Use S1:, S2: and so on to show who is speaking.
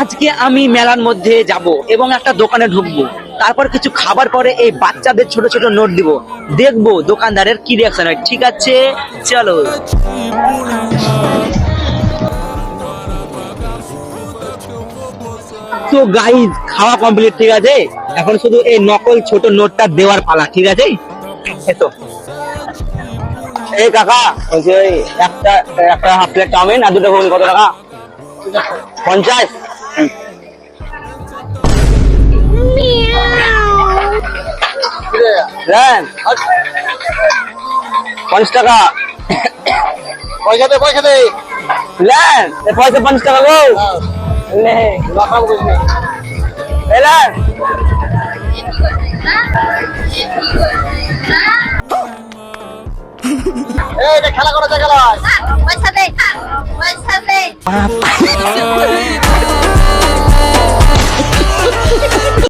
S1: আজকে আমি মেলার মধ্যে যাব এবং একটা দোকানে ঢুকবো, তারপর কিছু খাবার পরে এই বাচ্চাদের ছোট ছোট নোট দিব, দেখবো দোকানদারের কি রিয়াকশন হয়। ঠিক আছে, চলো। তো গাইজ, খাওয়া কমপ্লিট, ঠিক আছে। এখন শুধু এই নকল ছোট নোটটা দেওয়ার পালা, ঠিক আছে। এতো এই কাকা বলছি, ওই একটা একটা হাফ প্লেট চাউমিন আর দুটো ঘুগনি, কত টাকা? 50। দেন 50 টাকা।
S2: পয়সা দে পয়সা দে।
S1: লেন পয়সা 50 টাকা গো। লে
S2: রাখাম কইনি।
S1: এলেন
S2: এই এটা খেলা করা জায়গা নয়।
S3: পয়সা দে, পয়সা দে।